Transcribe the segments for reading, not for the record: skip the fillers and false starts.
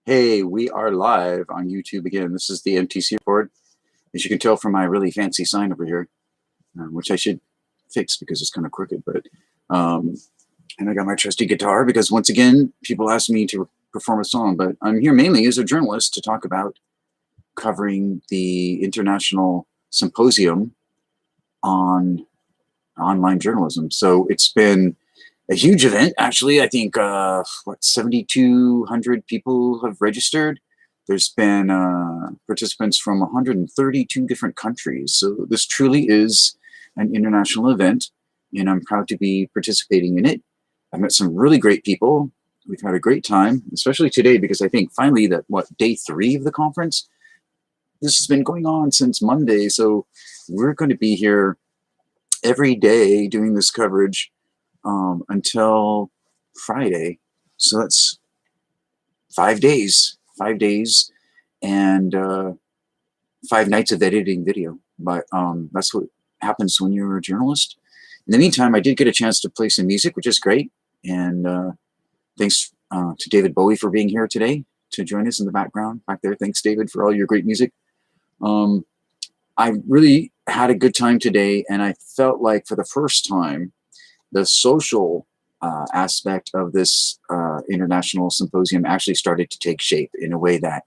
Hey, we are live on YouTube again. This is the MTC report. As you can tell from my really fancy sign over here, which I should fix because it's kind of crooked. And I got my trusty guitar because once again, people ask me to perform a song, but I'm here mainly as a journalist to talk about covering the International Symposium on online journalism. So it's been a huge event. Actually, I think 7,200 people have registered. There's been participants from 132 different countries. So this truly is an international event, and I'm proud to be participating in it. I've met some really great people. We've had a great time, especially today, because I think finally that day 3 of the conference. This has been going on since Monday, so we're going to be here every day doing this coverage until Friday. So that's 5 days, and 5 nights of editing video. But that's what happens when you're a journalist. In the meantime, I did get a chance to play some music, which is great. And thanks to David Bowie for being here today to join us in the background back there. Thanks, David, for all your great music. I really had a good time today, and I felt like for the first time, the social aspect of this international symposium actually started to take shape in a way that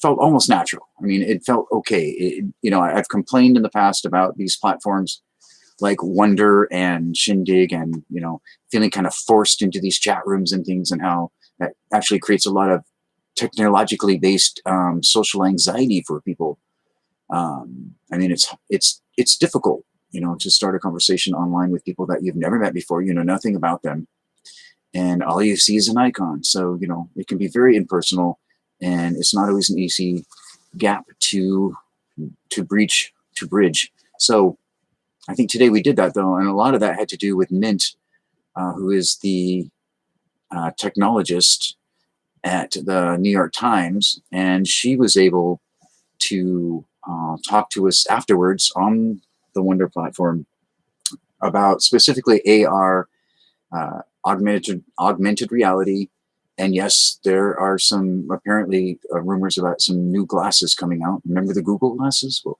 felt almost natural. I mean, it felt okay. I've complained in the past about these platforms like Wonder and Shindig and, feeling kind of forced into these chat rooms and things, and how that actually creates a lot of technologically based social anxiety for people. I mean, it's difficult, to start a conversation online with people that you've never met before, you know nothing about them, and all you see is an icon. So, it can be very impersonal, and it's not always an easy gap to bridge. So I think today we did that, though, and a lot of that had to do with Mint, who is the technologist at the New York Times, and she was able to talk to us afterwards on the Wonder platform about specifically AR, augmented reality. And yes, there are some apparently rumors about some new glasses coming out. Remember the Google glasses? Well,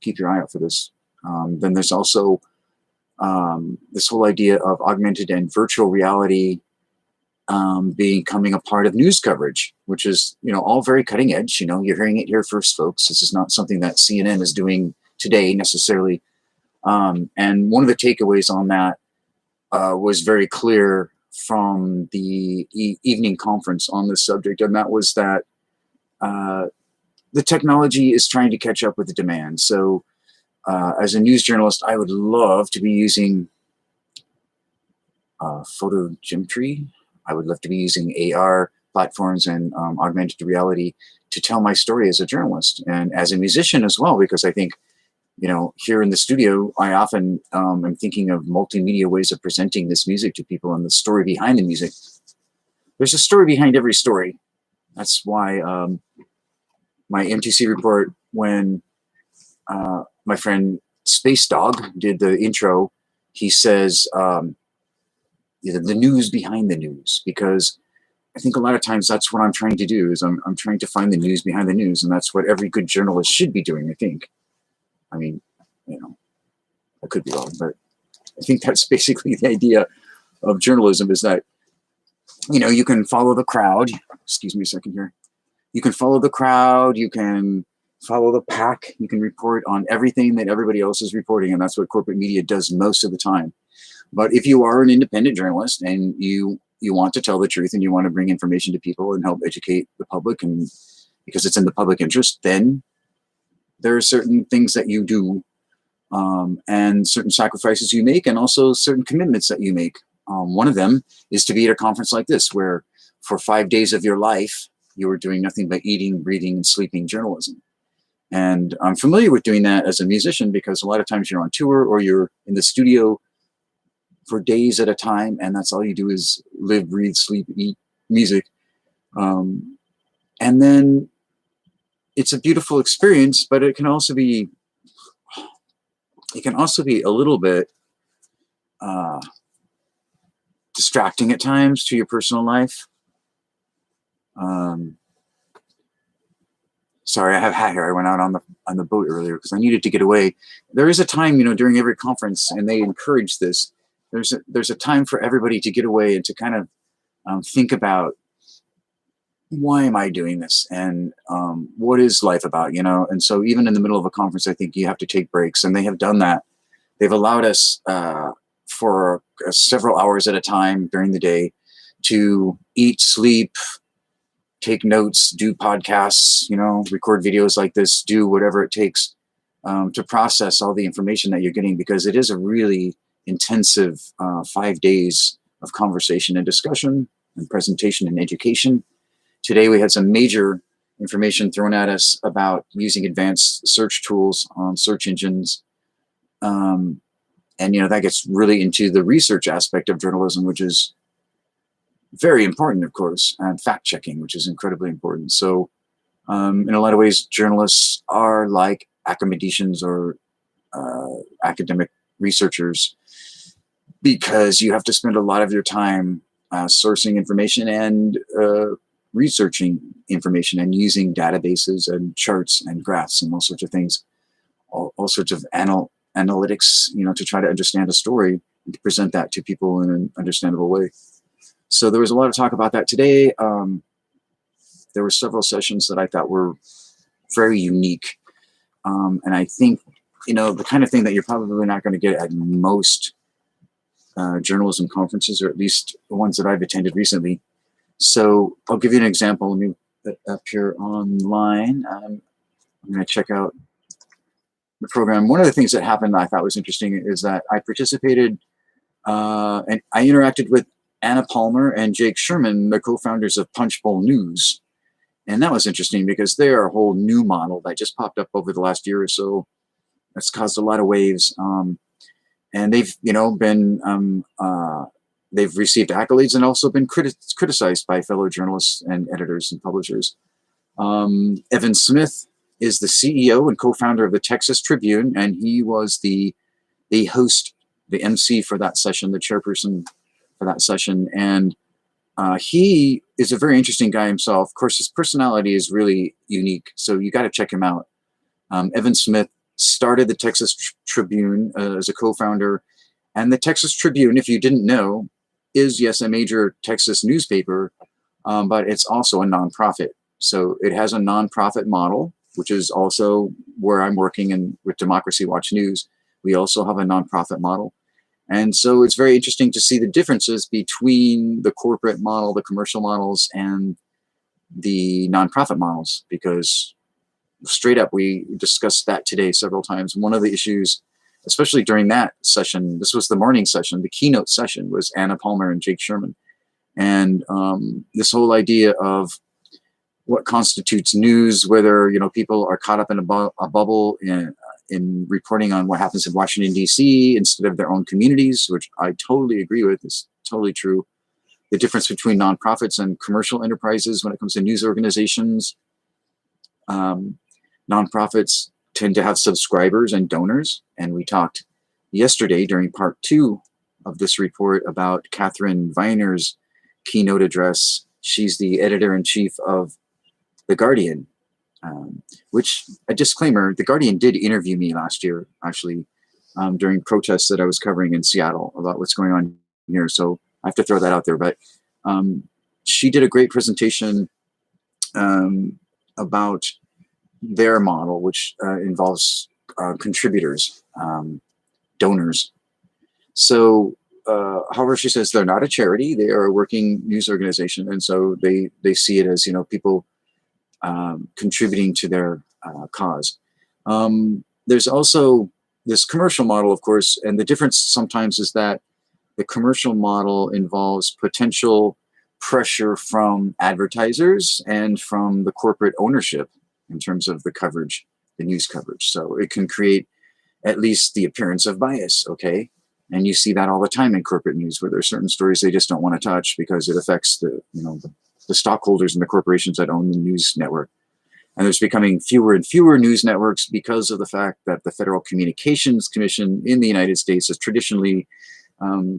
keep your eye out for this. Then there's also this whole idea of augmented and virtual reality becoming a part of news coverage, which is, all very cutting edge. You're hearing it here first, folks. This is not something that CNN is doing today necessarily. And one of the takeaways on that was very clear from the evening conference on this subject, and that was that the technology is trying to catch up with the demand. So as a news journalist, I would love to be using photogrammetry. I would love to be using AR platforms and augmented reality to tell my story as a journalist and as a musician as well, because I think, here in the studio, I often am thinking of multimedia ways of presenting this music to people and the story behind the music. There's a story behind every story. That's why my MTC report, when my friend Space Dog did the intro, he says, the news behind the news, because I think a lot of times that's what I'm trying to do, is I'm trying to find the news behind the news, and that's what every good journalist should be doing, I think. I mean, I could be wrong, but I think that's basically the idea of journalism, is that, you can follow the crowd. Excuse me a second here. You can follow the crowd, you can follow the pack, you can report on everything that everybody else is reporting, and that's what corporate media does most of the time. But if you are an independent journalist and you want to tell the truth and you want to bring information to people and help educate the public, and because it's in the public interest, then there are certain things that you do, and certain sacrifices you make, and also certain commitments that you make. One of them is to be at a conference like this, where for 5 days of your life, you are doing nothing but eating, breathing, and sleeping journalism. And I'm familiar with doing that as a musician, because a lot of times you're on tour or you're in the studio for days at a time, and that's all you do is live, breathe, sleep, eat music. And then it's a beautiful experience, but it can also be a little bit distracting at times to your personal life. Sorry, I have hat hair. I went out on the boat earlier because I needed to get away. There is a time, during every conference, and they encourage this. There's a time for everybody to get away and to kind of think about, why am I doing this, and what is life about, And so even in the middle of a conference, I think you have to take breaks, and they have done that. They've allowed us for several hours at a time during the day to eat, sleep, take notes, do podcasts, record videos like this, do whatever it takes to process all the information that you're getting, because it is a really intensive 5 days of conversation and discussion and presentation and education. Today we had some major information thrown at us about using advanced search tools on search engines. And that gets really into the research aspect of journalism, which is very important, of course, and fact checking, which is incredibly important. So in a lot of ways, journalists are like academicians or academic researchers, because you have to spend a lot of your time sourcing information and researching information and using databases and charts and graphs and all sorts of things, all sorts of analytics, to try to understand a story and to present that to people in an understandable way. So there was a lot of talk about that today. There were several sessions that I thought were very unique. And I think, the kind of thing that you're probably not going to get at most journalism conferences, or at least the ones that I've attended recently. So I'll give you an example. Let me put up here online. I'm going to check out the program. One of the things that happened that I thought was interesting is that I participated and I interacted with Anna Palmer and Jake Sherman, the co-founders of Punchbowl News. And that was interesting because they are a whole new model that just popped up over the last year or so. That's caused a lot of waves. And they've, been, they've received accolades and also been criticized by fellow journalists and editors and publishers. Evan Smith is the CEO and co-founder of the Texas Tribune, and he was the host, the MC for that session, the chairperson for that session. And he is a very interesting guy himself. Of course, his personality is really unique, so you got to check him out. Evan Smith started the Texas Tribune as a co-founder, and the Texas Tribune, if you didn't know, is, yes, a major Texas newspaper, but it's also a nonprofit. So it has a nonprofit model, which is also where I'm working and with Democracy Watch News. We also have a nonprofit model. And so it's very interesting to see the differences between the corporate model, the commercial models, and the nonprofit models, because straight up, we discussed that today several times. One of the issues, especially during that session, this was the morning session, the keynote session was Anna Palmer and Jake Sherman. And this whole idea of what constitutes news, whether, people are caught up in a bubble in reporting on what happens in Washington, D.C. instead of their own communities, which I totally agree with, is totally true. The difference between nonprofits and commercial enterprises when it comes to news organizations. Nonprofits tend to have subscribers and donors. And we talked yesterday during part 2 of this report about Catherine Viner's keynote address. She's the editor-in-chief of The Guardian, which, a disclaimer, The Guardian did interview me last year, actually, during protests that I was covering in Seattle about what's going on here. So I have to throw that out there. But she did a great presentation about their model, which involves contributors, donors. So, however, she says they're not a charity; they are a working news organization, and so they see it as people contributing to their cause. There's also this commercial model, of course, and the difference sometimes is that the commercial model involves potential pressure from advertisers and from the corporate ownership in terms of the coverage, the news coverage. So it can create at least the appearance of bias, okay? And you see that all the time in corporate news, where there are certain stories they just don't want to touch because it affects the stockholders and the corporations that own the news network. And there's becoming fewer and fewer news networks because of the fact that the Federal Communications Commission in the United States has traditionally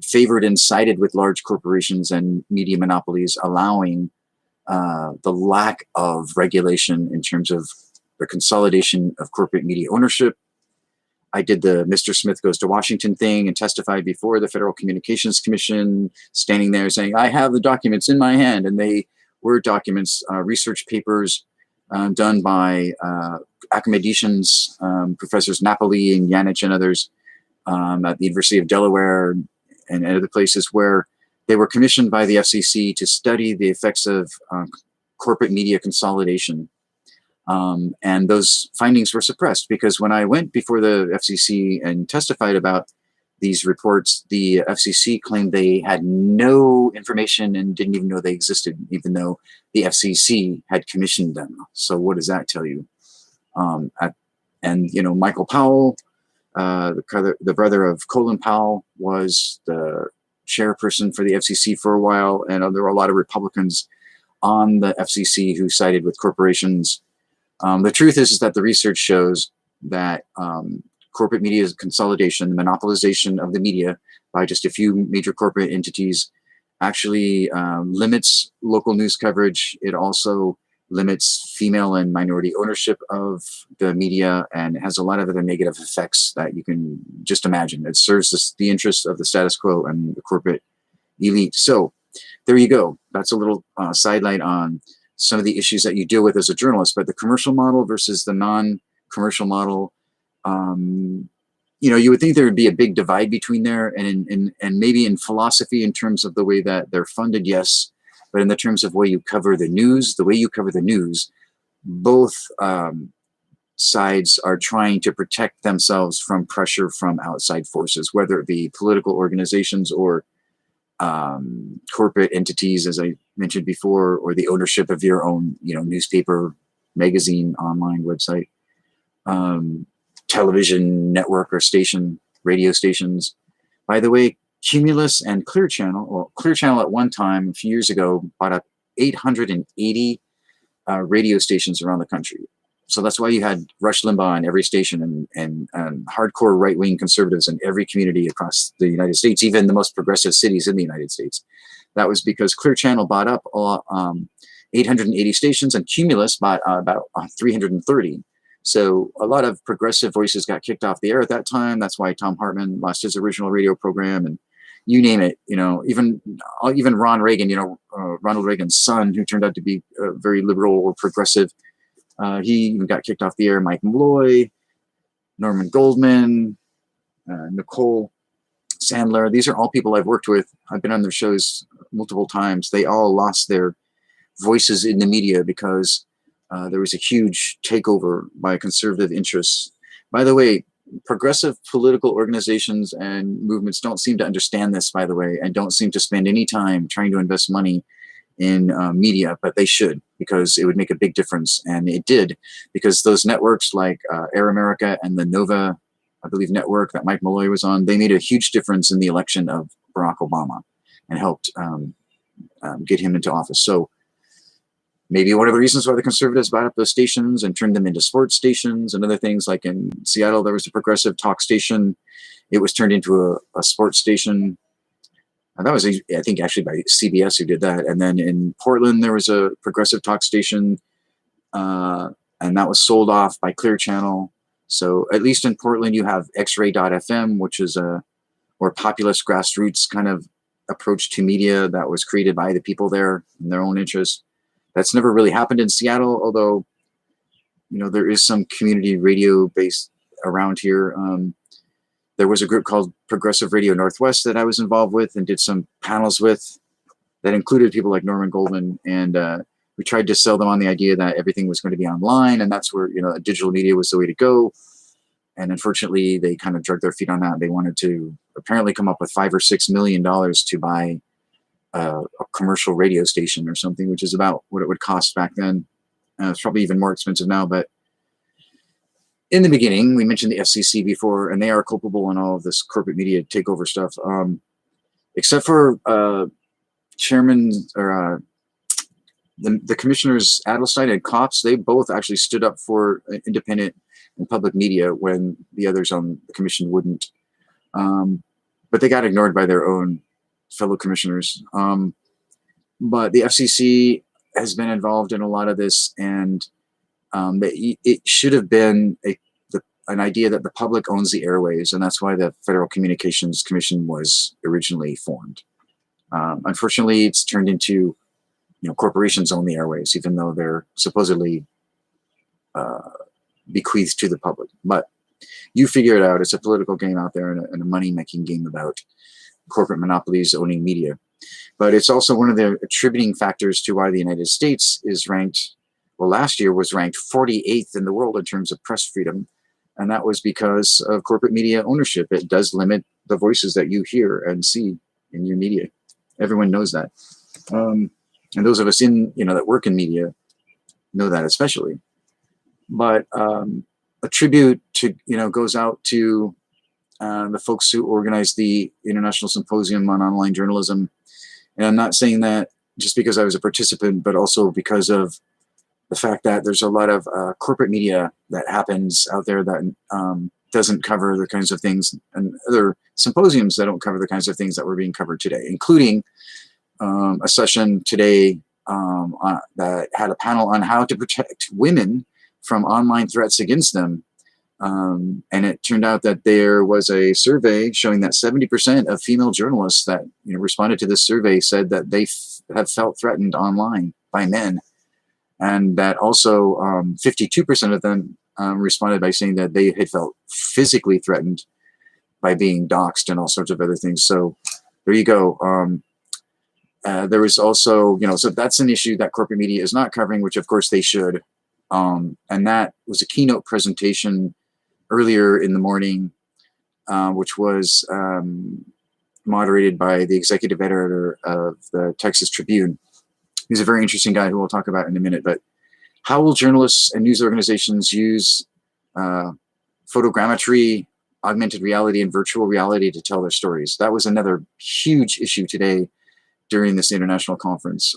favored and sided with large corporations and media monopolies, allowing the lack of regulation in terms of the consolidation of corporate media ownership. I did the Mr. Smith Goes to Washington thing and testified before the Federal Communications Commission, standing there saying, I have the documents in my hand. And they were documents, research papers done by academicians, Professors Napoli and Yanich and others at the University of Delaware and other places, where they were commissioned by the FCC to study the effects of corporate media consolidation. And those findings were suppressed because when I went before the FCC and testified about these reports, the FCC claimed they had no information and didn't even know they existed, even though the FCC had commissioned them. So what does that tell you? And you know, Michael Powell, the brother of Colin Powell, was the chairperson for the FCC for a while, and there were a lot of Republicans on the FCC who sided with corporations. The truth is that the research shows that corporate media consolidation, the monopolization of the media by just a few major corporate entities, actually limits local news coverage. It also limits female and minority ownership of the media, and it has a lot of other negative effects that you can just imagine. It serves the interests of the status quo and the corporate elite. So there you go. That's a little sidelight on some of the issues that you deal with as a journalist. But the commercial model versus the non-commercial model, you know, you would think there would be a big divide between there, and maybe in philosophy in terms of the way that they're funded, yes, but in the terms of way you cover the news, both sides are trying to protect themselves from pressure from outside forces, whether it be political organizations or corporate entities, as I mentioned before, or the ownership of your own, you know, newspaper, magazine, online website, television network or station, radio stations. By the way, Cumulus and Clear Channel, well, Clear Channel at one time, a few years ago, bought up 880 radio stations around the country. So that's why you had Rush Limbaugh in every station and hardcore right-wing conservatives in every community across the United States, even the most progressive cities in the United States. That was because Clear Channel bought up 880 stations, and Cumulus bought about 330. So a lot of progressive voices got kicked off the air at that time. That's why Tom Hartman lost his original radio program, and you name it. You know, even Ron Reagan, you know, Ronald Reagan's son, who turned out to be very liberal or progressive. He even got kicked off the air. Mike Malloy, Norman Goldman, Nicole Sandler. These are all people I've worked with. I've been on their shows multiple times. They all lost their voices in the media because there was a huge takeover by conservative interests. By the way, progressive political organizations and movements don't seem to understand this, by the way, and don't seem to spend any time trying to invest money in media, but they should, because it would make a big difference. And it did, because those networks like Air America and the Nova, I believe, network that Mike Malloy was on, they made a huge difference in the election of Barack Obama and helped get him into office. So maybe one of the reasons why the conservatives bought up those stations and turned them into sports stations and other things, like in Seattle, there was a progressive talk station. It was turned into a sports station. And that was, I think, actually by CBS who did that. And then in Portland, there was a progressive talk station, and that was sold off by Clear Channel. So at least in Portland, you have X-Ray.FM, which is a more populist grassroots kind of approach to media that was created by the people there in their own interest. That's never really happened in Seattle, although, you know, there is some community radio based around here. There was a group called Progressive Radio Northwest that I was involved with and did some panels with that included people like Norman Goldman. And we tried to sell them on the idea that everything was going to be online, and that's where, you know, digital media was the way to go. And unfortunately, they kind of dragged their feet on that. They wanted to apparently come up with $5 or $6 million to buy a commercial radio station or something, which is about what it would cost back then. It's probably even more expensive now, but in the beginning, we mentioned the FCC before, and they are culpable in all of this corporate media takeover stuff. Except for Chairman or the commissioners Adelstein and Copps, they both actually stood up for independent and public media when the others on the commission wouldn't. But they got ignored by their own fellow commissioners. But the FCC has been involved in a lot of this, and it should have been an idea that the public owns the airways, and that's why the Federal Communications Commission was originally formed. Unfortunately, it's turned into, corporations own the airways, even though they're supposedly bequeathed to the public. But you figure it out. It's a political game out there, and a money-making game about corporate monopolies owning media. But it's also one of the attributing factors to why the United States is ranked, well, last year was ranked 48th in the world in terms of press freedom. And that was because of corporate media ownership. It does limit the voices that you hear and see in your media. Everyone knows that. And those of us that work in media know that especially. But a tribute to, goes out to the folks who organized the International Symposium on Online Journalism. And I'm not saying that just because I was a participant, but also because of the fact that there's a lot of corporate media that happens out there that doesn't cover the kinds of things, and other symposiums that don't cover the kinds of things that were being covered today, including a session today that had a panel on how to protect women from online threats against them. And it turned out that there was a survey showing that 70% of female journalists that responded to this survey said that they have felt threatened online by men, and that also 52% of them responded by saying that they had felt physically threatened by being doxxed and all sorts of other things. So there you go. There was also, so that's an issue that corporate media is not covering, which of course they should. And that was a keynote presentation earlier in the morning, which was moderated by the executive editor of the Texas Tribune. He's a very interesting guy who we'll talk about in a minute. But how will journalists and news organizations use photogrammetry, augmented reality, and virtual reality to tell their stories? That was another huge issue today during this international conference.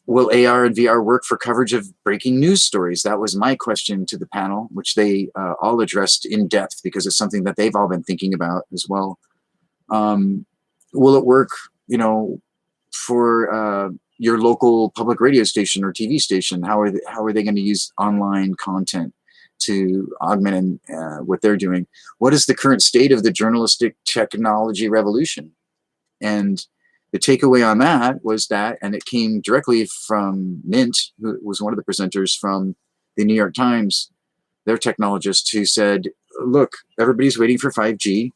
Will AR and VR work for coverage of breaking news stories? That was my question to the panel, which they all addressed in depth because it's something that they've all been thinking about as well. Will it work, for your local public radio station or TV station? How are they going to use online content to augment what they're doing? What is the current state of the journalistic technology revolution? And the takeaway on that was that, and it came directly from Mint, who was one of the presenters from the New York Times, their technologist, who said, look, everybody's waiting for 5G.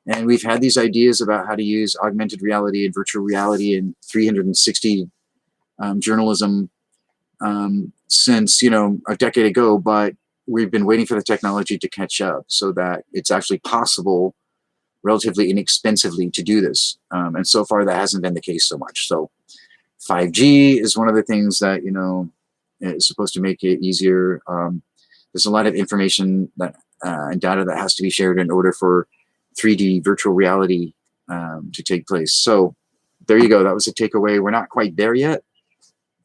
And we've had these ideas about how to use augmented reality and virtual reality and 360 journalism since, a decade ago, but we've been waiting for the technology to catch up so that it's actually possible relatively inexpensively to do this. And so far that hasn't been the case so much. So 5G is one of the things that, is supposed to make it easier. There's a lot of information that and data that has to be shared in order for 3D virtual reality to take place. So there you go. That was a takeaway. We're not quite there yet,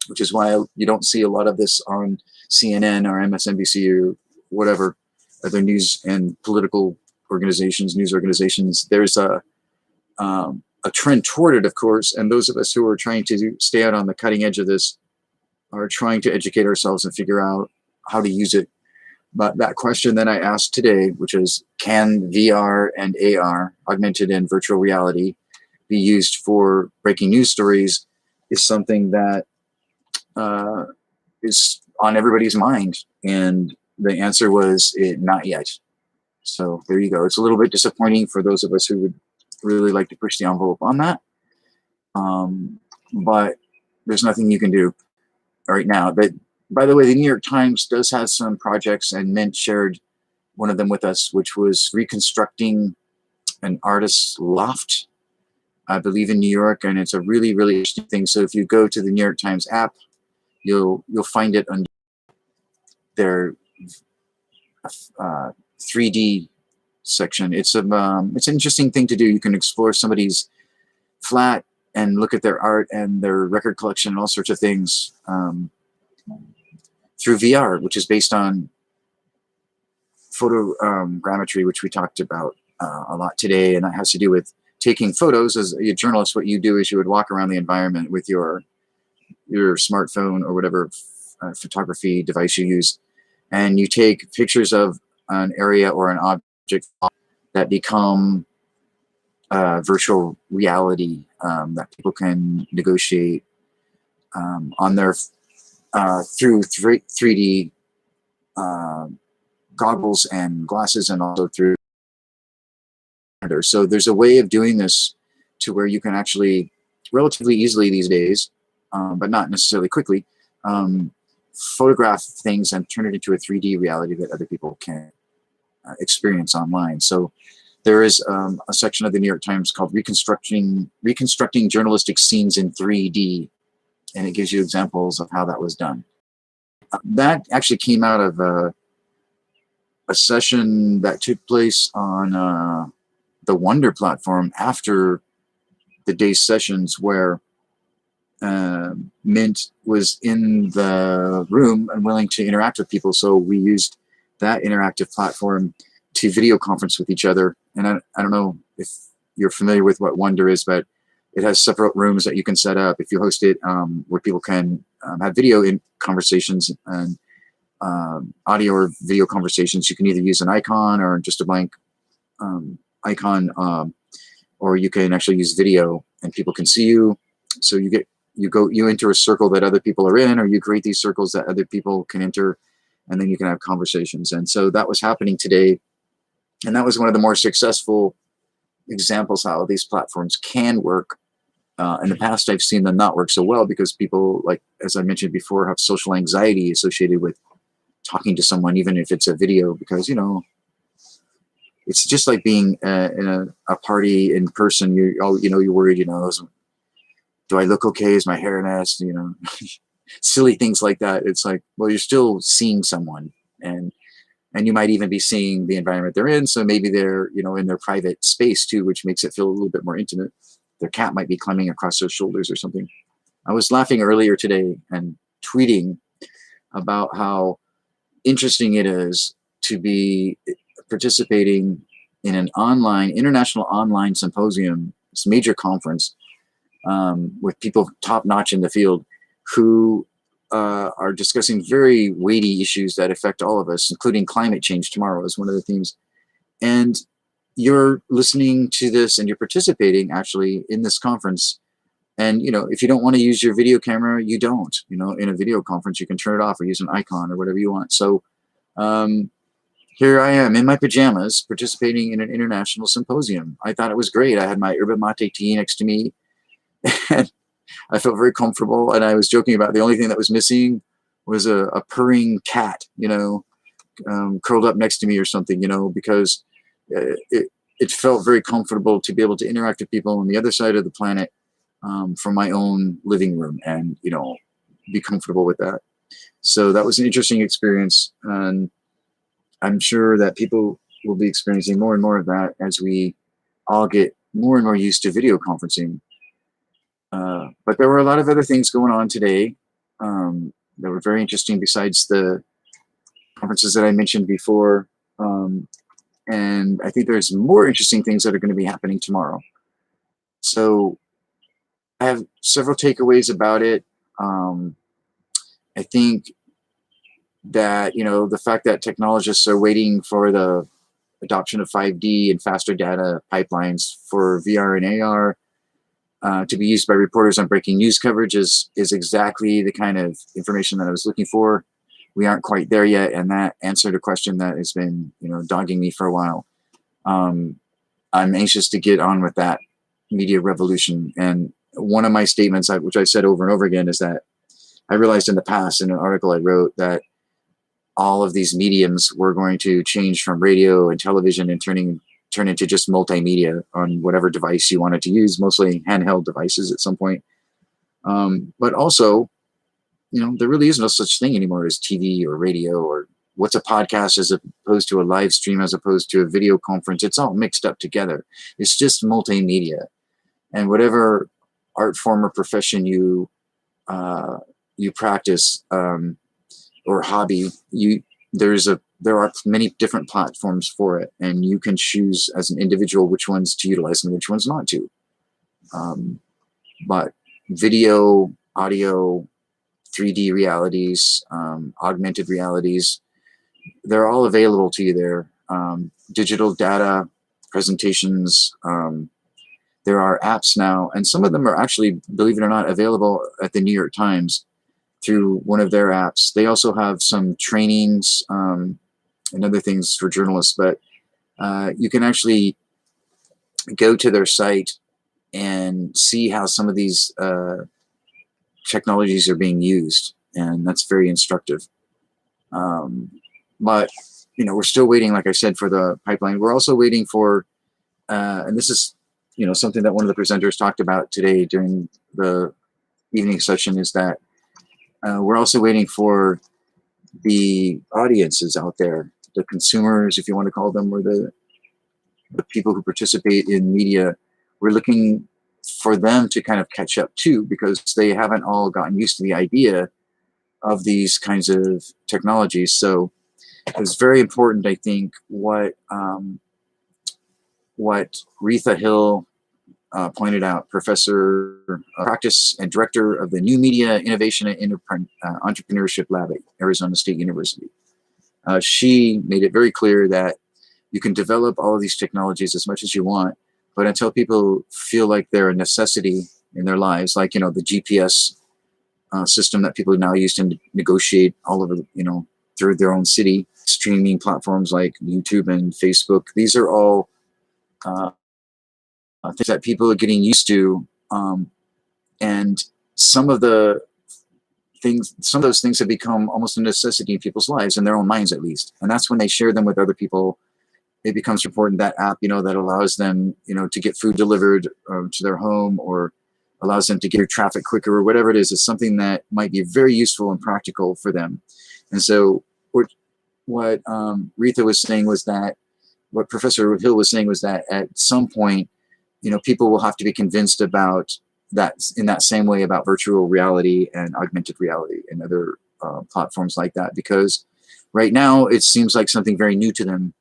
which is why you don't see a lot of this on CNN or MSNBC or whatever other news and political organizations, news organizations. There's a trend toward it, of course, and those of us who are trying to stay out on the cutting edge of this are trying to educate ourselves and figure out how to use it. But that question that I asked today, which is, can VR and AR, augmented and virtual reality, be used for breaking news stories, is something that is on everybody's mind. And the answer was not yet. So there you go. It's a little bit disappointing for those of us who would really like to push the envelope on that. But there's nothing you can do right now. But by the way, the New York Times does have some projects, and Mint shared one of them with us, which was reconstructing an artist's loft, I believe in New York, and it's a really, really interesting thing. So if you go to the New York Times app, you'll find it under their 3D section. It's an interesting thing to do. You can explore somebody's flat and look at their art and their record collection and all sorts of things through VR, which is based on photogrammetry, which we talked about a lot today, and that has to do with taking photos. As a journalist, what you do is you would walk around the environment with your your smartphone or whatever photography device you use, and you take pictures of an area or an object that become virtual reality that people can negotiate on their through 3D goggles and glasses, and also through. So there's a way of doing this to where you can actually relatively easily these days, but not necessarily quickly, photograph things and turn it into a 3D reality that other people can experience online. So there is a section of the New York Times called Reconstructing Journalistic Scenes in 3D, and it gives you examples of how that was done. That actually came out of a session that took place on the Wonder platform after the day's sessions, where Mint was in the room and willing to interact with people. So we used that interactive platform to video conference with each other. And I don't know if you're familiar with what Wonder is, but it has separate rooms that you can set up if you host it, where people can have video in conversations and audio or video conversations. You can either use an icon or just a blank icon, or you can actually use video and people can see you. So you enter a circle that other people are in, or you create these circles that other people can enter, and then you can have conversations. And so that was happening today, and that was one of the more successful examples how these platforms can work. In the past, I've seen them not work so well because people, like as I mentioned before, have social anxiety associated with talking to someone, even if it's a video, because it's just like being in a party in person. You're worried. Do I look okay? Is my hair a mess? Silly things like that. It's like, well, you're still seeing someone, and you might even be seeing the environment they're in. So maybe they're in their private space too, which makes it feel a little bit more intimate. Their cat might be climbing across their shoulders or something. I was laughing earlier today and tweeting about how interesting it is to be participating in an international online symposium, this major conference, with people top-notch in the field who are discussing very weighty issues that affect all of us, including climate change. Tomorrow is one of the themes. And you're listening to this and you're participating actually in this conference. And, if you don't want to use your video camera, you don't. In a video conference, you can turn it off or use an icon or whatever you want. So here I am in my pajamas participating in an international symposium. I thought it was great. I had my yerba mate tea next to me, and I felt very comfortable. And I was joking about the only thing that was missing was a purring cat, curled up next to me or something, because it felt very comfortable to be able to interact with people on the other side of the planet from my own living room and, be comfortable with that. So that was an interesting experience. And I'm sure that people will be experiencing more and more of that as we all get more and more used to video conferencing. But there were a lot of other things going on today that were very interesting besides the conferences that I mentioned before. And I think there's more interesting things that are going to be happening tomorrow. So I have several takeaways about it. I think that, the fact that technologists are waiting for the adoption of 5D and faster data pipelines for VR and AR to be used by reporters on breaking news coverage is exactly the kind of information that I was looking for. We aren't quite there yet, and that answered a question that has been, dogging me for a while. I'm anxious to get on with that media revolution. And one of my statements, which I said over and over again, is that I realized in the past, in an article I wrote, that all of these mediums were going to change from radio and television and turn into just multimedia on whatever device you wanted to use, mostly handheld devices at some point. But also, there really is no such thing anymore as TV or radio, or what's a podcast as opposed to a live stream, as opposed to a video conference. It's all mixed up together. It's just multimedia. And whatever art form or profession you practice or hobby, there are many different platforms for it, and you can choose as an individual which ones to utilize and which ones not to. But video, audio, 3D realities, augmented realities. They're all available to you there. Digital data, presentations. There are apps now, and some of them are actually, believe it or not, available at the New York Times through one of their apps. They also have some trainings and other things for journalists, but you can actually go to their site and see how some of these technologies are being used, and that's very instructive. But we're still waiting, like I said, for the pipeline. We're also waiting for, and this is something that one of the presenters talked about today during the evening session, is that we're also waiting for the audiences out there, the consumers, if you want to call them, or the people who participate in media. We're looking for them to kind of catch up too, because they haven't all gotten used to the idea of these kinds of technologies. So it's very important, I think, what Retha Hill pointed out, professor practice and director of the New Media Innovation and Entrepreneurship Lab at Arizona State University. She made it very clear that you can develop all of these technologies as much as you want, but until people feel like they're a necessity in their lives, like the GPS system that people now use to negotiate all over, through their own city, streaming platforms like YouTube and Facebook. These are all things that people are getting used to, and some of those things have become almost a necessity in people's lives, in their own minds at least. And that's when they share them with other people. It becomes important, that app, that allows them, to get food delivered to their home, or allows them to get through traffic quicker, or whatever it is. It's something that might be very useful and practical for them. And so what Retha was saying was that, what Professor Hill was saying was that at some point, people will have to be convinced about that, in that same way, about virtual reality and augmented reality and other platforms like that, because right now it seems like something very new to them.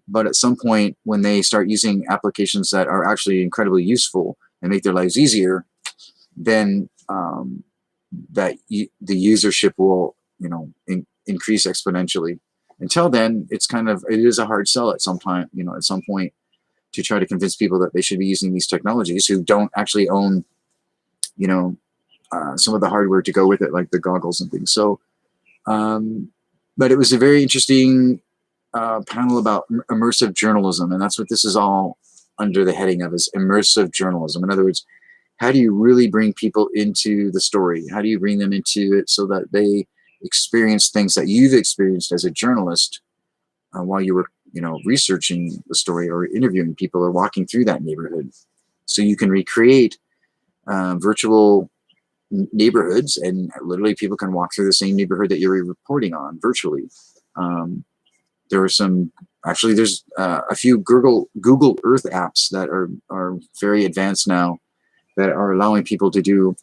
But at some point, when they start using applications that are actually incredibly useful and make their lives easier, then the usership will, increase exponentially. Until then, it is a hard sell at some time, at some point, to try to convince people that they should be using these technologies who don't actually own, some of the hardware to go with it, like the goggles and things. So, but it was a very interesting panel about immersive journalism, and that's what this is all under the heading of, is immersive journalism. In other words, how do you really bring people into the story? How do you bring them into it so that they experience things that you've experienced as a journalist while you were, researching the story, or interviewing people, or walking through that neighborhood? So you can recreate virtual neighborhoods, and literally people can walk through the same neighborhood that you're reporting on virtually. There are there's a few Google Earth apps that are very advanced now, that are allowing people to do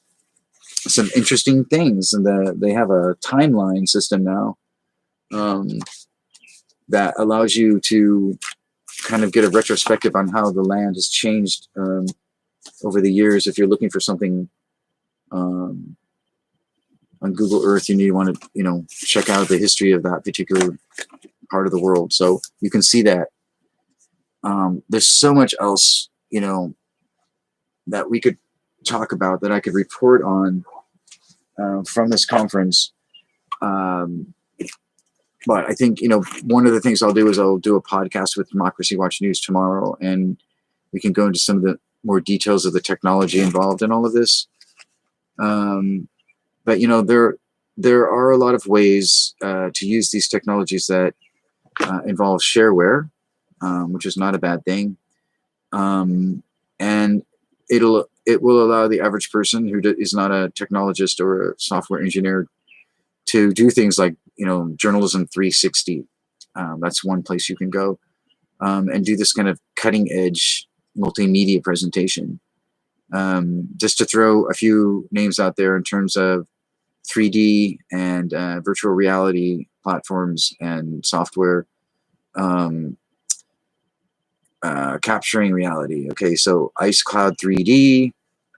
some interesting things. And they have a timeline system now that allows you to kind of get a retrospective on how the land has changed over the years. If you're looking for something on Google Earth, you want to, check out the history of that particular part of the world. So you can see that. There's so much else, that we could talk about, that I could report on from this conference. But I think, one of the things I'll do is I'll do a podcast with Democracy Watch News tomorrow, and we can go into some of the more details of the technology involved in all of this. But, there are a lot of ways to use these technologies that involve shareware, which is not a bad thing. And it will allow the average person who is not a technologist or a software engineer to do things like, Journalism 360. That's one place you can go and do this kind of cutting edge multimedia presentation. Just to throw a few names out there in terms of 3D and virtual reality platforms and software, capturing reality. Okay, so Ice Cloud 3D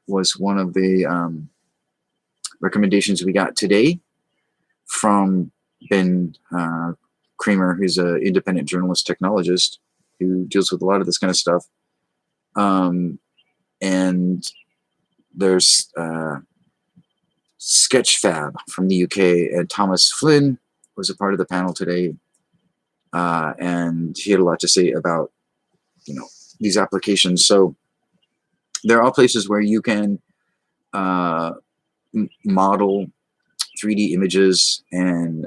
was one of the recommendations we got today from Ben Kramer, who's an independent journalist technologist who deals with a lot of this kind of stuff. And there's Sketchfab from the UK, and Thomas Flynn was a part of the panel today, and he had a lot to say about these applications. So there are all places where you can model 3D images, and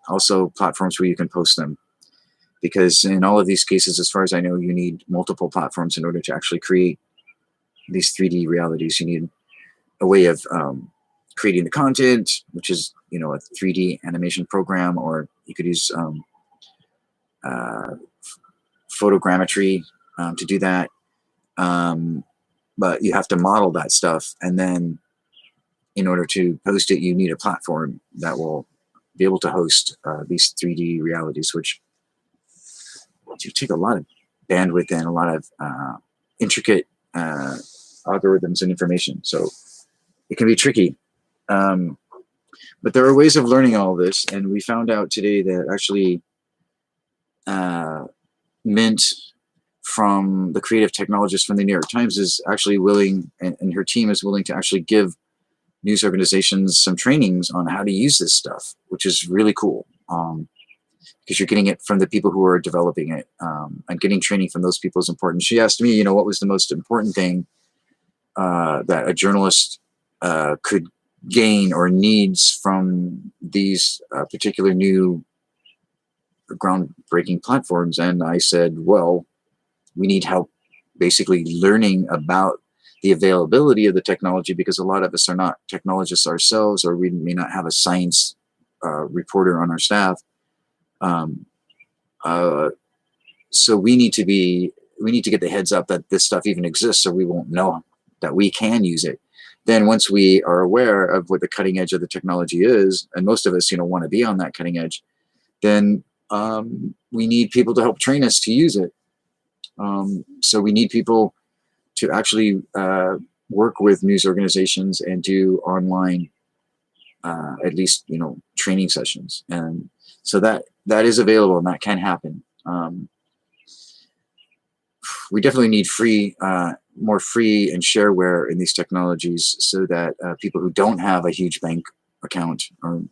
also platforms where you can post them, because in all of these cases, as far as I know, you need multiple platforms in order to actually create these 3D realities. You need a way of creating the content, which is a 3D animation program, or you could use photogrammetry to do that. But you have to model that stuff, and then in order to post it, you need a platform that will be able to host these 3D realities, which do take a lot of bandwidth and a lot of intricate algorithms and information. So it can be tricky. But there are ways of learning all this, and we found out today that actually Mint, from the creative technologist from the New York Times, is actually willing, and her team is willing to actually give news organizations some trainings on how to use this stuff, which is really cool, because you're getting it from the people who are developing it, and getting training from those people is important. She asked me, what was the most important thing that a journalist could gain or needs from these particular new groundbreaking platforms. And I said, well, we need help basically learning about the availability of the technology, because a lot of us are not technologists ourselves, or we may not have a science reporter on our staff. So we need to get the heads up that this stuff even exists, so we won't know that we can use it. Then once we are aware of what the cutting edge of the technology is, and most of us want to be on that cutting edge, then we need people to help train us to use it. So we need people to actually work with news organizations and do online, at least training sessions, and so that is available and that can happen. We definitely need more free and shareware in these technologies, so that people who don't have a huge bank account or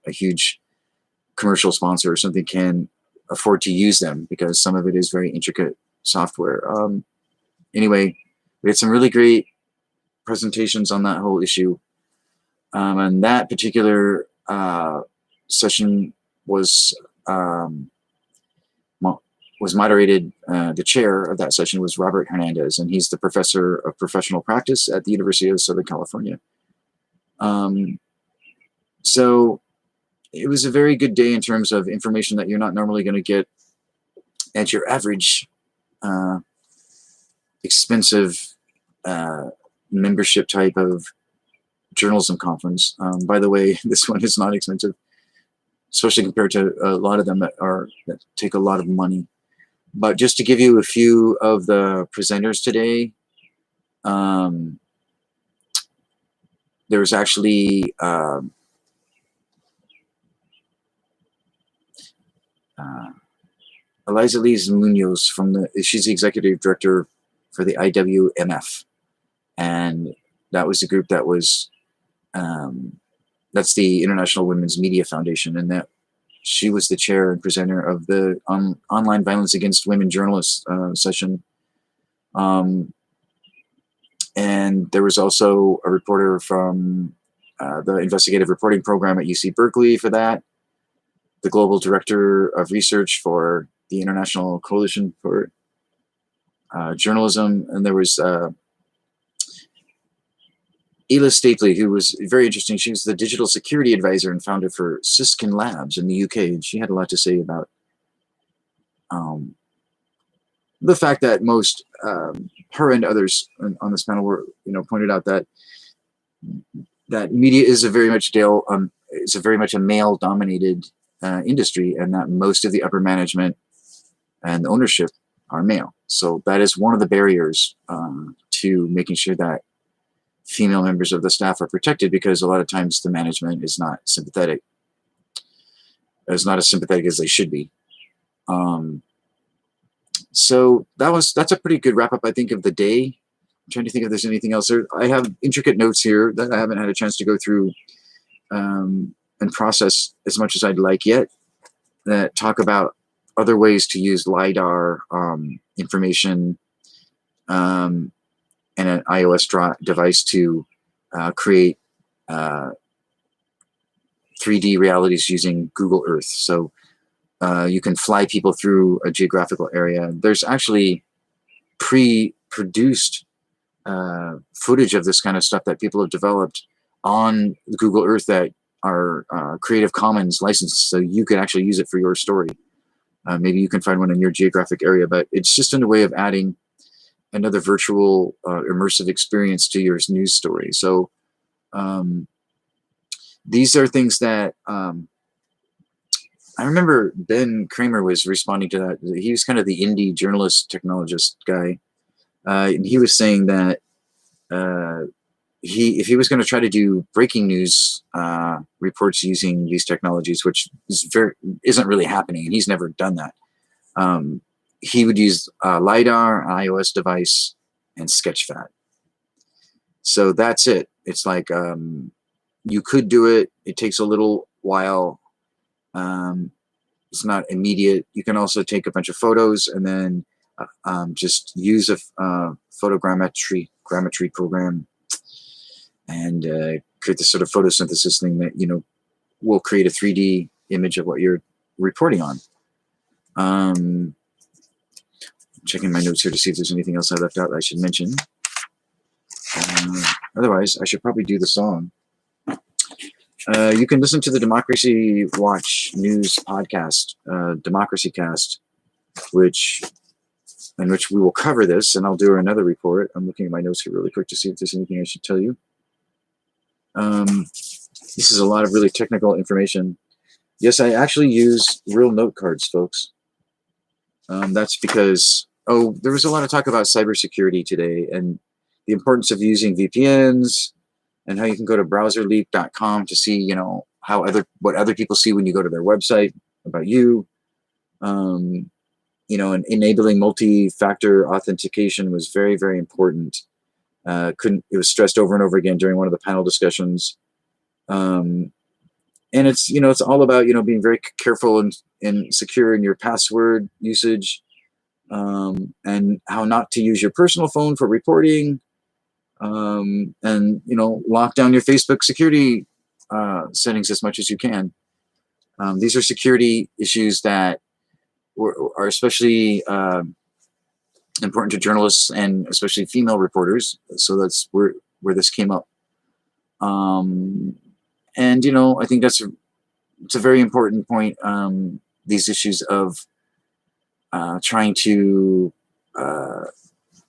a huge commercial sponsor or something can afford to use them, because some of it is very intricate software. Anyway, we had some really great presentations on that whole issue, and that particular session was moderated. The chair of that session was Robert Hernandez, and he's the professor of professional practice at the University of Southern California. So it was a very good day in terms of information that you're not normally going to get at your average expensive membership type of journalism conference. By the way, this one is not expensive, especially compared to a lot of them that take a lot of money. But just to give you a few of the presenters today, there was actually Eliza Liz Munoz she's the executive director for the IWMF, and that was the group that was that's the International Women's Media Foundation, and that she was the chair and presenter of the online violence against women journalists session. And there was also a reporter from the investigative reporting program at UC Berkeley for that, the global director of research for the International Coalition for Journalism, and there was Ela Stapley, who was very interesting. She was the digital security advisor and founder for Syskin Labs in the UK, and she had a lot to say about the fact that most her and others on this panel were, pointed out that media is a very much a male-dominated industry, and that most of the upper management and ownership are male. So that is one of the barriers to making sure that female members of the staff are protected, because a lot of times the management is not sympathetic. Is not as sympathetic as they should be. So that's a pretty good wrap up, I think, of the day. I'm trying to think if there's anything else. I have intricate notes here that I haven't had a chance to go through and process as much as I'd like yet, that talk about other ways to use LiDAR information and an iOS device to create 3D realities using Google Earth. So you can fly people through a geographical area. There's actually pre-produced footage of this kind of stuff that people have developed on Google Earth that are Creative Commons licensed, so you could actually use it for your story. Maybe you can find one in your geographic area, but it's just in a way of adding another virtual immersive experience to your news story. So these are things that I remember Ben Kramer was responding to that. He was kind of the indie journalist technologist guy. And he was saying that if he was going to try to do breaking news reports using these technologies, which isn't really happening, and he's never done that, he would use LiDAR, an iOS device, and Sketchfab. So that's it. It's like you could do it. It takes a little while. It's not immediate. You can also take a bunch of photos and then just use a photogrammetry program and create this sort of photosynthesis thing that, will create a 3D image of what you're reporting on. Checking my notes here to see if there's anything else I left out that I should mention. Otherwise, I should probably do the song. You can listen to the Democracy Watch news podcast, Democracy Cast, in which we will cover this, and I'll do another report. I'm looking at my notes here really quick to see if there's anything I should tell you. This is a lot of really technical information. Yes, I actually use real note cards, folks. That's because, there was a lot of talk about cybersecurity today and the importance of using VPNs, and how you can go to browserleak.com to see, what other people see when you go to their website about you. And enabling multi-factor authentication was very, very important. It was stressed over and over again during one of the panel discussions. And it's, it's all about, being very careful and secure in your password usage, and how not to use your personal phone for reporting. And lock down your Facebook security settings as much as you can. These are security issues that are especially important to journalists and especially female reporters. So that's where this came up. And I think it's a very important point. These issues of trying to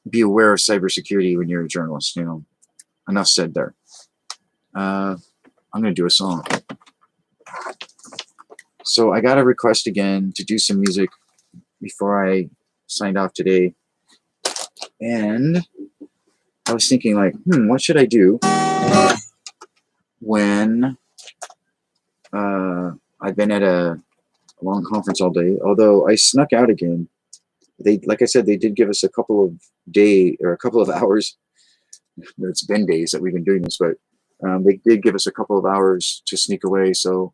be aware of cybersecurity when you're a journalist. Enough said there. I'm going to do a song. So I got a request again to do some music before I signed off today. And I was thinking what should I do when I've been at a long conference all day, although I snuck out again. Like I said, they did give us a couple of hours. It's been days that we've been doing this, but they did give us a couple of hours to sneak away. So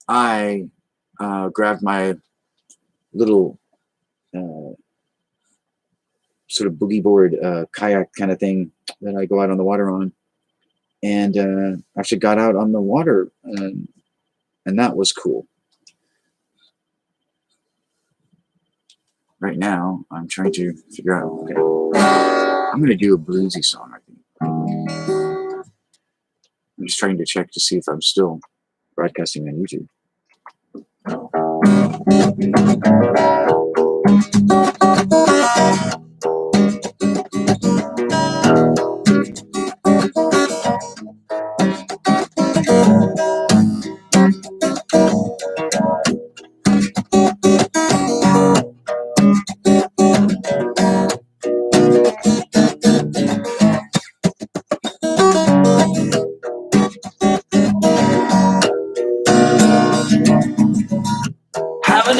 I grabbed my little sort of boogie board kayak kind of thing that I go out on the water on, and actually got out on the water, and that was cool. Right now, I'm trying to figure out, okay, I'm going to do a bluesy song, I think. I'm just trying to check to see if I'm still broadcasting on YouTube.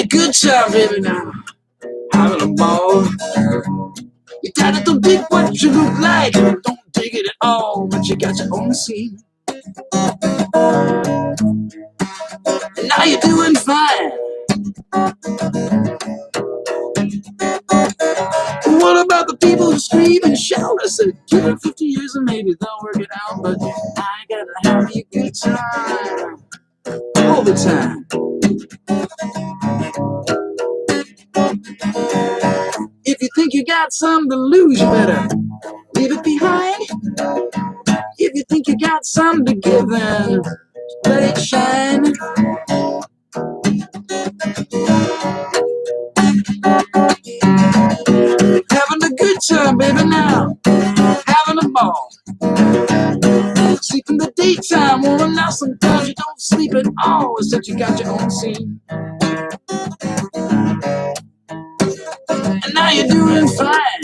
a good time, baby, now. Having a ball. Your daddy don't dig what you look like. Don't dig it at all, but you got your own scene. And now you're doing fine. What about the people who scream and shout? I said, give it 50 years and maybe they'll work it out. But I gotta have a good time. All the time. If you think you got something to lose, you better leave it behind. If you think you got something to give, then let it shine. Having a good time, baby, now. Having a ball. Sleep in the daytime, well, now sometimes you don't sleep at all. It's that you got your own scene. And now you're doing fine.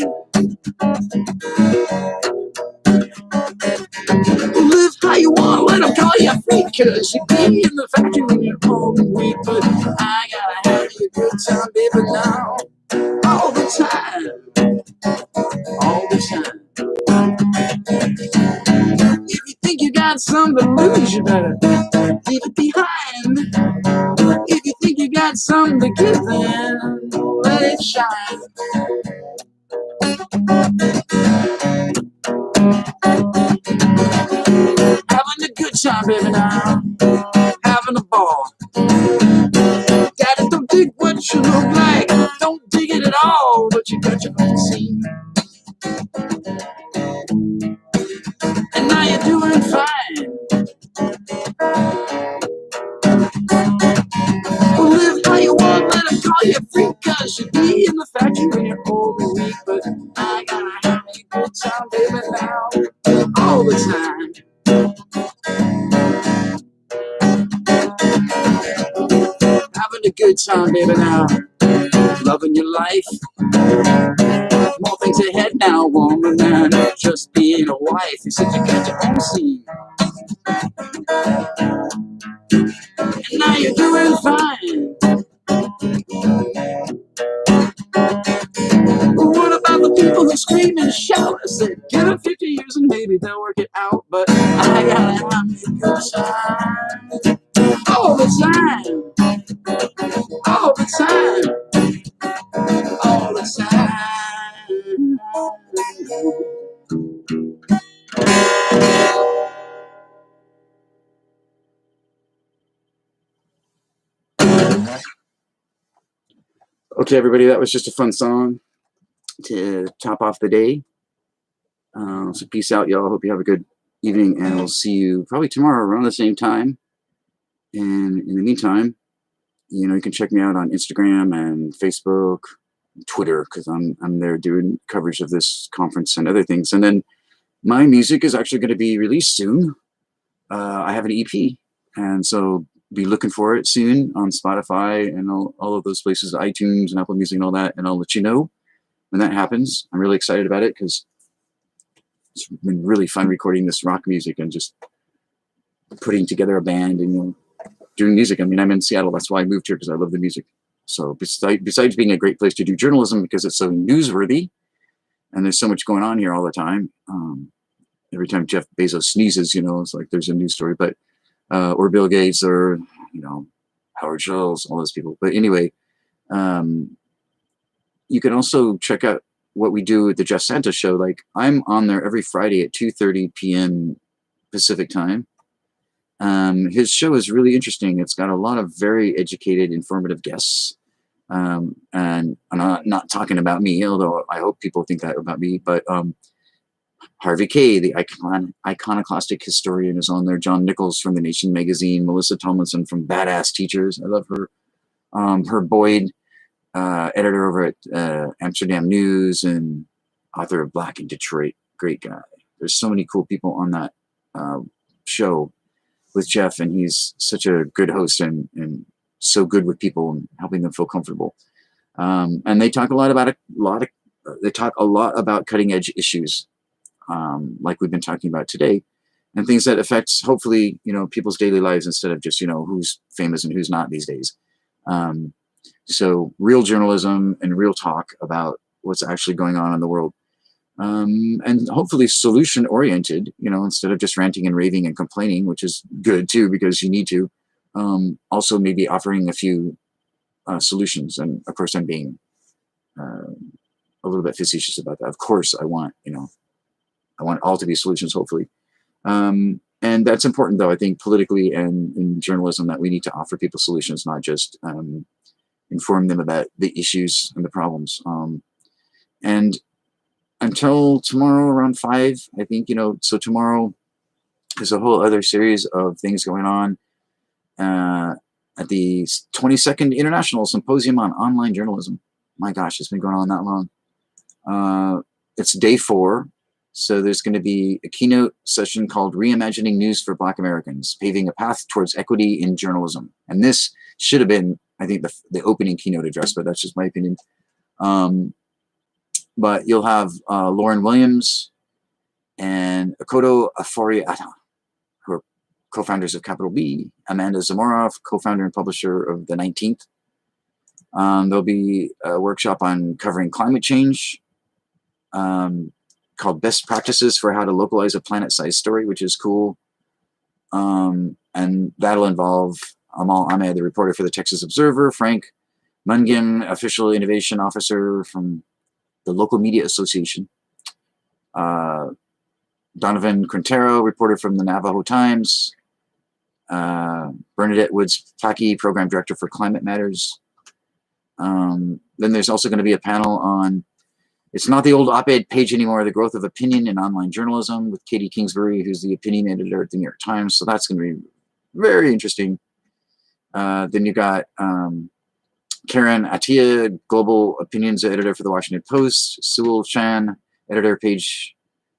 Live how you want, let them call you a freak, cause you be in the factory when you're home weak. But I gotta have you a good time, baby, now. All the time. All the time. If you think you got something to lose, you better leave it behind. If you think you got something to give, then let it shine. Having a good time, baby, now. Having a ball. Daddy, don't dig what you look like. Don't dig it at all, but you got your own scene. And now you're doing fine. Well, live how you want, let them call you a freak, cause you be in the factory when you're home a week. But I gotta have a good time, baby, now. All the time. Having a good time, baby, now. Loving your life. More things ahead now, woman, than just being a wife. You said you got your own scene. And now you're doing fine. What about the people who scream and shout? I said, give it 50 years and maybe they'll work it out. But I gotta have a good time. All the time. All the time. All the time. Okay, everybody, that was just a fun song to top off the day. So peace out, y'all. Hope you have a good evening, and we'll see you probably tomorrow around the same time. And in the meantime, you know, you can check me out on Instagram and Facebook, Twitter, because I'm there doing coverage of this conference and other things. And then my music is actually going to be released soon. I have an EP, and so be looking for it soon on Spotify and all of those places, iTunes and Apple Music and all that, and I'll let you know when that happens. I'm really excited about it because it's been really fun recording this rock music and just putting together a band and, you know, doing music. I mean, I'm in Seattle. That's why I moved here, because I love the music. So besides being a great place to do journalism because it's so newsworthy and there's so much going on here all the time. Every time Jeff Bezos sneezes, you know, it's like there's a news story, but or Bill Gates or, you know, Howard Schultz, all those people. But anyway, you can also check out what we do at the Jeff Santa Show. Like, I'm on there every Friday at 2:30 p.m. Pacific time. His show is really interesting. It's got a lot of very educated, informative guests. And I'm not talking about me, although I hope people think that about me, but Harvey Kay, the iconoclastic historian, is on there. John Nichols from The Nation magazine. Melissa Tomlinson from Badass Teachers. I love her. Herb Boyd, editor over at Amsterdam News and author of Black in Detroit. Great guy. There's so many cool people on that show with Jeff, and he's such a good host and so good with people and helping them feel comfortable. And they talk a lot about cutting edge issues, like we've been talking about today, and things that affects, hopefully, you know, people's daily lives instead of just, you know, who's famous and who's not these days. So real journalism and real talk about what's actually going on in the world. And hopefully solution oriented, instead of just ranting and raving and complaining, which is good too, because you need to. Also maybe offering a few solutions. And of course I'm being a little bit facetious about that. Of course I want all to be solutions, hopefully. And that's important though, I think politically and in journalism, that we need to offer people solutions, not just inform them about the issues and the problems. And until tomorrow around 5, I think, so tomorrow there's a whole other series of things going on at the 22nd International Symposium on Online Journalism. My gosh, it's been going on that long. It's day 4. So there's going to be a keynote session called Reimagining News for Black Americans, Paving a Path Towards Equity in Journalism. And this should have been, I think, the opening keynote address, but that's just my opinion. But you'll have Lauren Williams and Akoto Afori-Atta, who are co-founders of Capital B, Amanda Zamorov, co-founder and publisher of The 19th. There'll be a workshop on covering climate change called Best Practices for How to Localize a Planet-Sized Story, which is cool. And that'll involve Amal Ahmed, the reporter for the Texas Observer, Frank Mungin, official innovation officer from the Local Media Association, Donovan Quintero, reporter from the Navajo Times, Bernadette Woods-Plackey, program director for Climate Matters. Then there's also going to be a panel on It's Not the Old Op-Ed Page Anymore, The Growth of Opinion in Online Journalism, with Katie Kingsbury, who's the opinion editor at the New York Times. So that's going to be very interesting. Then you got Karen Attia, global opinions editor for the Washington Post, Sewell Chan, editorial page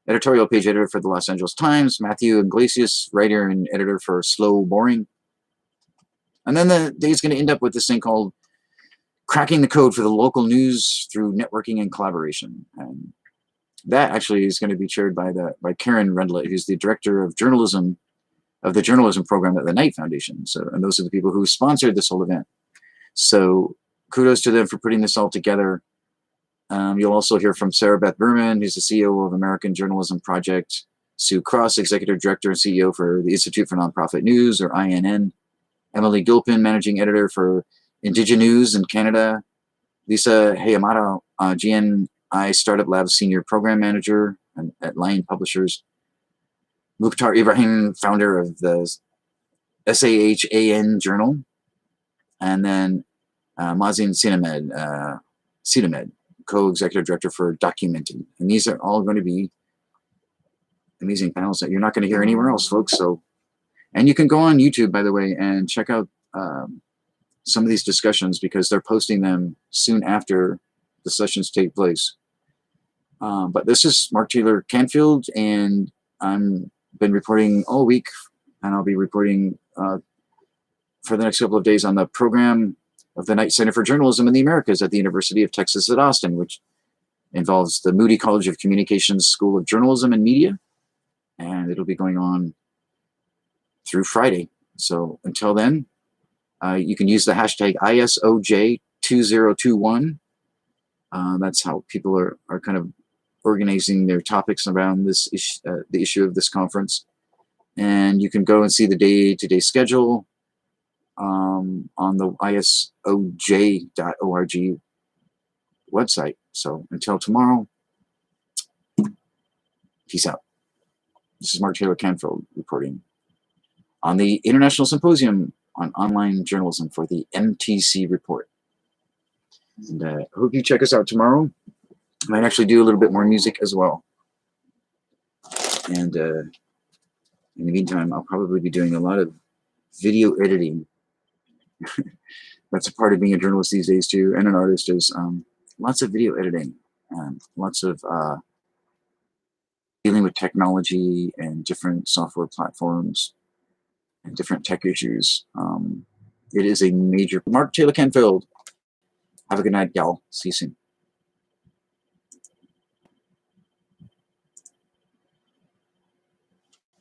editor for the Los Angeles Times, Matthew Iglesias, writer and editor for Slow Boring. And then the day's going to end up with this thing called Cracking the Code for the Local News Through Networking and Collaboration. And that actually is going to be chaired by Karen Rendlett, who's the director of journalism of the journalism program at the Knight Foundation. And those are the people who sponsored this whole event. So kudos to them for putting this all together. You'll also hear from Sarah Beth Berman, who's the CEO of American Journalism Project, Sue Cross, executive director and CEO for the Institute for Nonprofit News, or INN, Emily Gilpin, managing editor for Indigenews in Canada, Lisa Hayamada, GNI Startup Labs senior program manager at Lion Publishers, Mukhtar Ibrahim, founder of the SAHAN Journal, and then Mazin Sinamed, co-executive director for Documenting. And these are all going to be amazing panels that you're not going to hear anywhere else, folks. So, and you can go on YouTube, by the way, and check out some of these discussions, because they're posting them soon after the sessions take place. But this is Mark Taylor-Canfield, and I'm been reporting all week, and I'll be reporting for the next couple of days on the program of the Knight Center for Journalism in the Americas at the University of Texas at Austin, which involves the Moody College of Communications School of Journalism and Media, and it'll be going on through Friday. So until then, you can use the hashtag ISOJ2021. That's how people are kind of organizing their topics around this the issue of this conference. And you can go and see the day-to-day schedule on the isoj.org website. So until tomorrow, peace out. This is Mark Taylor-Canfield reporting on the International Symposium on Online Journalism for the MTC report. And I hope you check us out tomorrow. I might actually do a little bit more music as well. And in the meantime, I'll probably be doing a lot of video editing. That's a part of being a journalist these days too, and an artist, is lots of video editing and lots of dealing with technology and different software platforms and different tech issues. It is a major. Mark Taylor-Canfield. Have a good night, y'all. See you soon.